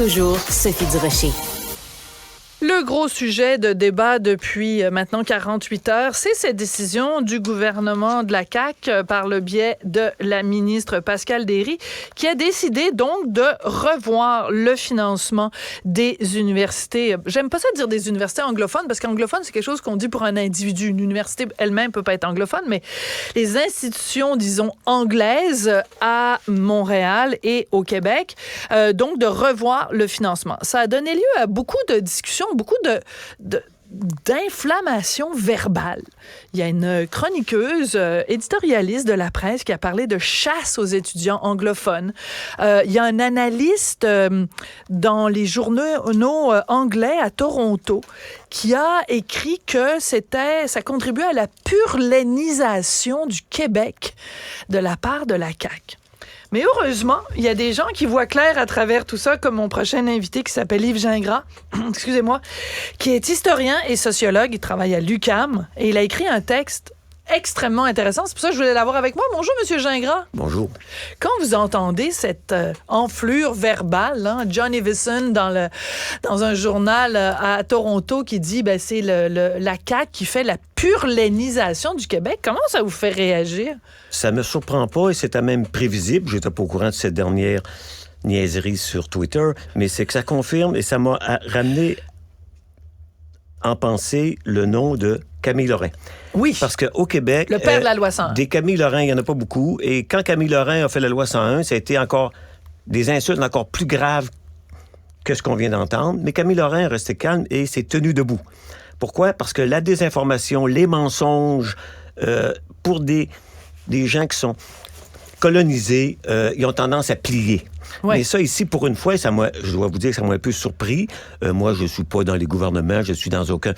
toujours Sophie Durocher. Le gros sujet de débat depuis maintenant 48 heures, c'est cette décision du gouvernement de la CAQ par le biais de la ministre Pascale Derry qui a décidé donc de revoir le financement des universités. J'aime pas ça dire des universités anglophones parce qu'anglophone, c'est quelque chose qu'on dit pour un individu. Une université elle-même peut pas être anglophone, mais les institutions, disons, anglaises à Montréal et au Québec, donc de revoir le financement. Ça a donné lieu à beaucoup de discussions, beaucoup d'inflammation verbale. Il y a une chroniqueuse, éditorialiste de la presse qui a parlé de chasse aux étudiants anglophones. Il y a un analyste dans les journaux anglais à Toronto qui a écrit que ça contribuait à la purlainisation du Québec de la part de la CAQ. Mais heureusement, il y a des gens qui voient clair à travers tout ça, comme mon prochain invité qui s'appelle Yves Gingras, excusez-moi, qui est historien et sociologue. Il travaille à l'UQAM et il a écrit un texte extrêmement intéressant. C'est pour ça que je voulais l'avoir avec moi. Bonjour, Monsieur Gingras. Bonjour. Quand vous entendez cette enflure verbale, John Evison dans un journal à Toronto qui dit c'est la CAQ qui fait la purlainisation du Québec, comment ça vous fait réagir? Ça me surprend pas et c'était même prévisible. J'étais pas au courant de cette dernière niaiserie sur Twitter, mais c'est que ça confirme et ça m'a ramené en pensée le nom de Camille Lorrain. Oui. Parce qu'au Québec... Le père de la loi 101. Des Camille Lorrain, il n'y en a pas beaucoup. Et quand Camille Lorrain a fait la loi 101, ça a été encore des insultes encore plus graves que ce qu'on vient d'entendre. Mais Camille Lorrain est resté calme et s'est tenu debout. Pourquoi? Parce que la désinformation, les mensonges, pour des gens qui sont colonisés, ils ont tendance à plier. Ouais. Mais ça, ici, pour une fois, je dois vous dire que ça m'a un peu surpris. Moi, je ne suis pas dans les gouvernements, je suis dans aucun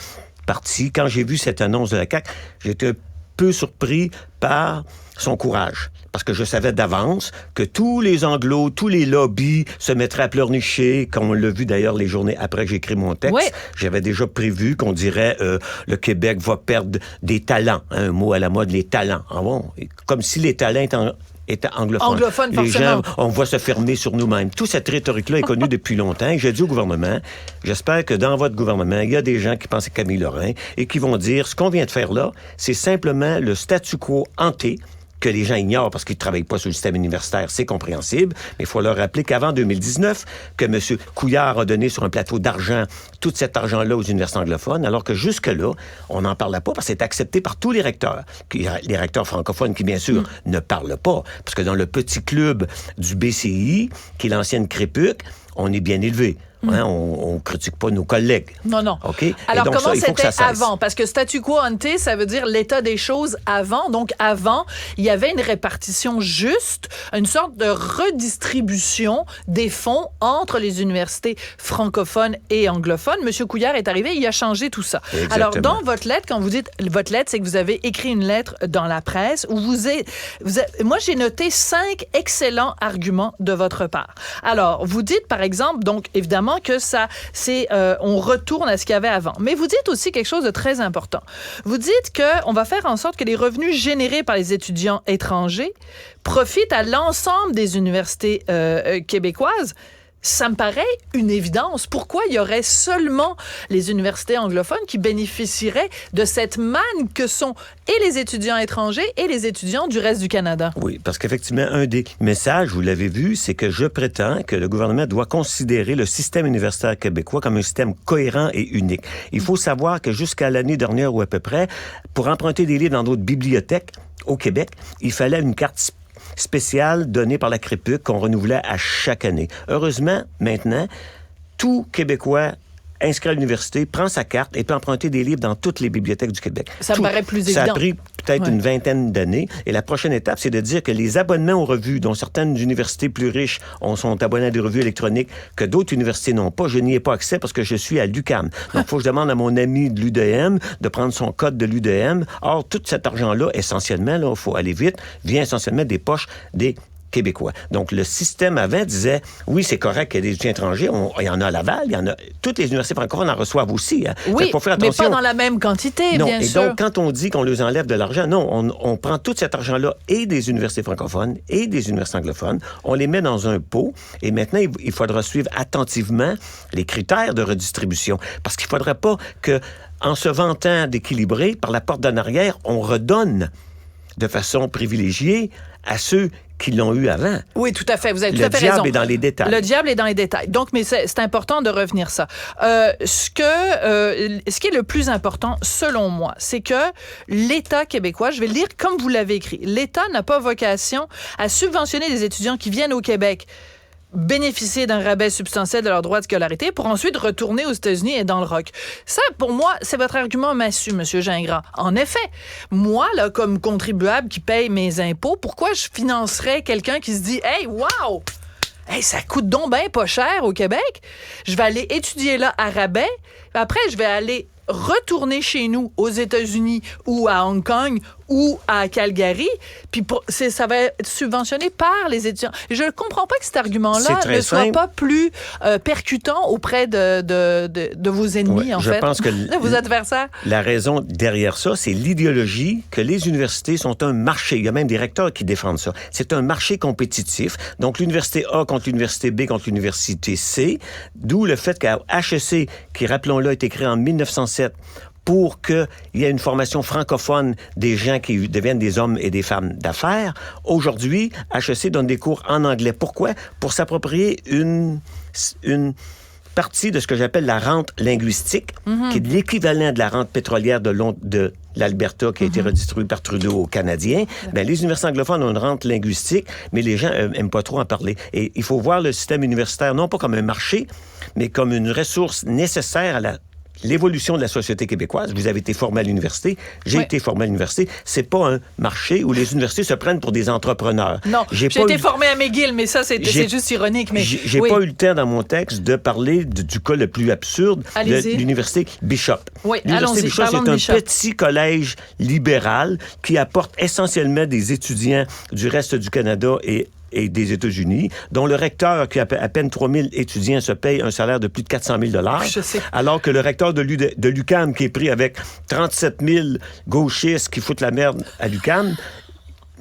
parti. Quand j'ai vu cette annonce de la CAQ, j'étais un peu surpris par son courage. Parce que je savais d'avance que tous les anglos, tous les lobbies se mettraient à pleurnicher, comme on l'a vu d'ailleurs les journées après que j'ai écrit mon texte. Ouais. J'avais déjà prévu qu'on dirait le Québec va perdre des talents. Un mot à la mode, les talents. Ah bon? Comme si les talents étaient anglophones. Les gens, on va se fermer sur nous-mêmes. Toute cette rhétorique-là est connue depuis longtemps. Et j'ai dit au gouvernement, j'espère que dans votre gouvernement, il y a des gens qui pensent à Camille Lorrain et qui vont dire, ce qu'on vient de faire là, c'est simplement le statu quo hanté que les gens ignorent parce qu'ils ne travaillent pas sur le système universitaire, c'est compréhensible, mais il faut leur rappeler qu'avant 2019, que M. Couillard a donné sur un plateau d'argent tout cet argent-là aux universités anglophones, alors que jusque-là, on n'en parlait pas parce que c'est accepté par tous les recteurs. Les recteurs francophones qui, bien sûr, ne parlent pas, parce que dans le petit club du BCI, qui est l'ancienne Crépuc, on est bien élevé. Hein, on ne critique pas nos collègues. Non. Okay? Alors, donc, comment ça, c'était avant? Parce que statu quo ante, ça veut dire l'état des choses avant. Donc, avant, il y avait une répartition juste, une sorte de redistribution des fonds entre les universités francophones et anglophones. Monsieur Couillard est arrivé, il a changé tout ça. Exactement. Alors, dans votre lettre, quand vous dites votre lettre, c'est que vous avez écrit une lettre dans la presse où moi, j'ai noté 5 excellents arguments de votre part. Alors, vous dites, par exemple, donc, évidemment, que ça, on retourne à ce qu'il y avait avant. Mais vous dites aussi quelque chose de très important. Vous dites qu'on va faire en sorte que les revenus générés par les étudiants étrangers profitent à l'ensemble des universités québécoises. Ça me paraît une évidence. Pourquoi il y aurait seulement les universités anglophones qui bénéficieraient de cette manne que sont et les étudiants étrangers et les étudiants du reste du Canada? Oui, parce qu'effectivement, un des messages, vous l'avez vu, c'est que je prétends que le gouvernement doit considérer le système universitaire québécois comme un système cohérent et unique. Il faut savoir que jusqu'à l'année dernière ou à peu près, pour emprunter des livres dans d'autres bibliothèques au Québec, il fallait une carte spéciale donnée par la Crépuc qu'on renouvelait à chaque année. Heureusement, maintenant, tout Québécois inscrit à l'université prend sa carte et peut emprunter des livres dans toutes les bibliothèques du Québec. Ça me paraît plus évident. Ça a pris peut-être une vingtaine d'années. Et la prochaine étape, c'est de dire que les abonnements aux revues, dont certaines universités plus riches sont abonnés à des revues électroniques que d'autres universités n'ont pas, je n'y ai pas accès parce que je suis à l'UQAM. Donc, il faut que je demande à mon ami de l'UDM de prendre son code de l'UDM. Or, tout cet argent-là, essentiellement, il faut aller vite, vient essentiellement des poches des québécois. Donc, le système avant disait, oui, c'est correct qu'il y ait des étudiants étrangers, il y en a à Laval, il y en a... Toutes les universités francophones en reçoivent aussi. Hein. Oui, faut faire mais attention. pas dans la même quantité, non, bien et sûr. donc, quand on dit qu'on leur enlève de l'argent, non, on prend tout cet argent-là et des universités francophones et des universités anglophones, on les met dans un pot, et maintenant, il faudra suivre attentivement les critères de redistribution, parce qu'il ne faudrait pas que, en se vantant d'équilibrer, par la porte d'en arrière, on redonne de façon privilégiée à ceux qui l'ont eu avant. Oui, tout à fait. Vous avez tout à fait raison. Le diable est dans les détails. Le diable est dans les détails. Donc, mais c'est important de revenir ça. Ce qui est le plus important, selon moi, c'est que l'État québécois, je vais le lire comme vous l'avez écrit, l'État n'a pas vocation à subventionner des étudiants qui viennent au Québec bénéficier d'un rabais substantiel de leur droit de scolarité pour ensuite retourner aux États-Unis et dans le rock. Ça, pour moi, c'est votre argument massu, M. Gingras. En effet, moi, là, comme contribuable qui paye mes impôts, pourquoi je financerais quelqu'un qui se dit « Hey, wow! Hey, ça coûte donc bien pas cher au Québec. Je vais aller étudier là à rabais. Après, je vais aller retourner chez nous aux États-Unis ou à Hong Kong ou à Calgary, puis ça va être subventionné par les étudiants. Je ne comprends pas que cet argument-là ne soit pas plus percutant auprès de vos ennemis, en fait. Je pense que vos adversaires. La raison derrière ça, c'est l'idéologie que les universités sont un marché. Il y a même des recteurs qui défendent ça. C'est un marché compétitif. Donc, l'université A contre l'université B contre l'université C, d'où le fait qu'à HEC, qui, rappelons-le, a été créé en 1907, pour qu'il y ait une formation francophone des gens qui deviennent des hommes et des femmes d'affaires. Aujourd'hui, HEC donne des cours en anglais. Pourquoi? Pour s'approprier une partie de ce que j'appelle la rente linguistique, qui est l'équivalent de la rente pétrolière de l'Alberta qui a été redistribuée par Trudeau aux Canadiens. Bien, les universités anglophones ont une rente linguistique, mais les gens n'aiment pas trop en parler. Et il faut voir le système universitaire non pas comme un marché, mais comme une ressource nécessaire à l'évolution de la société québécoise. Vous avez été formé à l'université, j'ai été formé à l'université. C'est pas un marché où les universités se prennent pour des entrepreneurs. Non, j'ai été formé à McGill, mais ça, c'est juste ironique. Mais j'ai pas eu le temps dans mon texte de parler du cas le plus absurde de l'université Bishop. Oui, l'université Bishop, c'est un petit collège libéral qui apporte essentiellement des étudiants du reste du Canada et des États-Unis, dont le recteur, qui a à peine 3000 étudiants, se paye un salaire de plus de 400 000 $, alors que le recteur de l'UQAM, qui est pris avec 37 000 gauchistes qui foutent la merde à l'UQAM,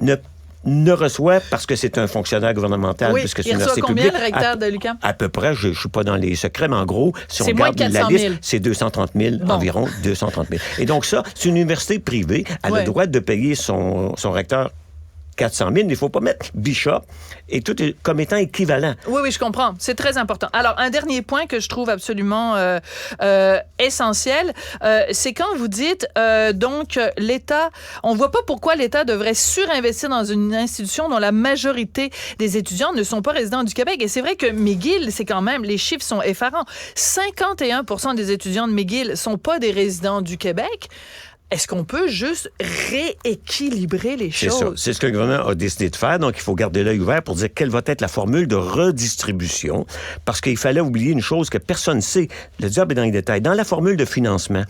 ne reçoit, parce que c'est un fonctionnaire gouvernemental, puisque c'est une université publique. Il reçoit combien, le recteur de l'UQAM? À peu près, je ne suis pas dans les secrets, mais en gros, si on regarde la 400 000. liste, c'est 230 000, environ 230 000. Et donc ça, c'est une université privée. Elle a le droit de payer son recteur 400 000, il ne faut pas mettre Bishop et tout comme étant équivalent. Oui, je comprends. C'est très important. Alors, un dernier point que je trouve absolument essentiel, c'est quand vous dites, donc, l'État, on ne voit pas pourquoi l'État devrait surinvestir dans une institution dont la majorité des étudiants ne sont pas résidents du Québec. Et c'est vrai que McGill, c'est quand même, les chiffres sont effarants. 51% des étudiants de McGill ne sont pas des résidents du Québec. Est-ce qu'on peut juste rééquilibrer les choses? C'est ça. C'est ce que le gouvernement a décidé de faire. Donc, il faut garder l'œil ouvert pour dire quelle va être la formule de redistribution. Parce qu'il fallait oublier une chose que personne ne sait. Le diable est dans les détails. Dans la formule de financement,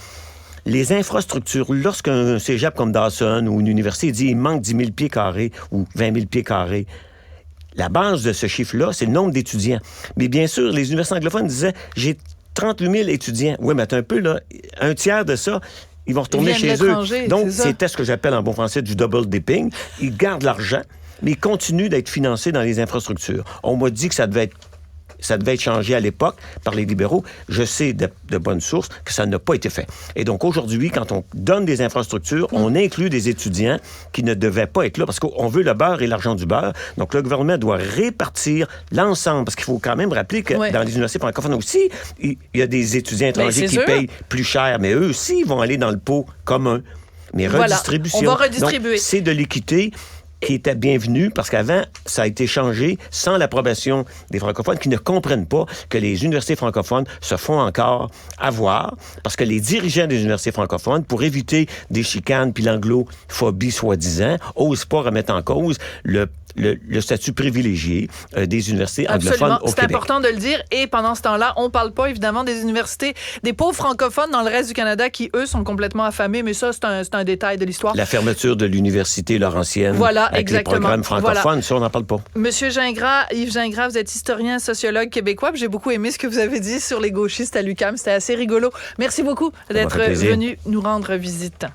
les infrastructures, lorsqu'un cégep comme Dawson ou une université dit qu'il manque 10 000 pieds carrés ou 20 000 pieds carrés, la base de ce chiffre-là, c'est le nombre d'étudiants. Mais bien sûr, les universités anglophones disaient « j'ai 38 000 étudiants ». Oui, mais attends un peu, là, un tiers de ça, ils vont retourner chez eux. Donc, c'était ce que j'appelle en bon français du double dipping. Ils gardent l'argent, mais ils continuent d'être financés dans les infrastructures. On m'a dit que ça devait être changé à l'époque par les libéraux. Je sais de bonnes sources que ça n'a pas été fait. Et donc, aujourd'hui, quand on donne des infrastructures, on inclut des étudiants qui ne devaient pas être là parce qu'on veut le beurre et l'argent du beurre. Donc, le gouvernement doit répartir l'ensemble parce qu'il faut quand même rappeler que dans les universités francophones aussi, il y a des étudiants étrangers qui payent plus cher, mais eux aussi, ils vont aller dans le pot commun. Mais redistribution. On va redistribuer. Donc, c'est de l'équité qui était bienvenue, parce qu'avant, ça a été changé sans l'approbation des francophones qui ne comprennent pas que les universités francophones se font encore avoir, parce que les dirigeants des universités francophones, pour éviter des chicanes puis l'anglophobie soi-disant, osent pas remettre en cause le statut privilégié des universités anglophones au Québec. C'est important de le dire. Et pendant ce temps-là, on parle pas évidemment des universités, des pauvres francophones dans le reste du Canada qui, eux, sont complètement affamés. Mais ça, c'est un détail de l'histoire. La fermeture de l'université Laurentienne. Voilà. Avec exactement. les programmes francophones, Voilà. ça, on n'en parle pas. Monsieur Gingras, Yves Gingras, vous êtes historien, sociologue québécois. J'ai beaucoup aimé ce que vous avez dit sur les gauchistes à l'UQAM. C'était assez rigolo. Merci beaucoup d'être plaisir. venu nous rendre visite.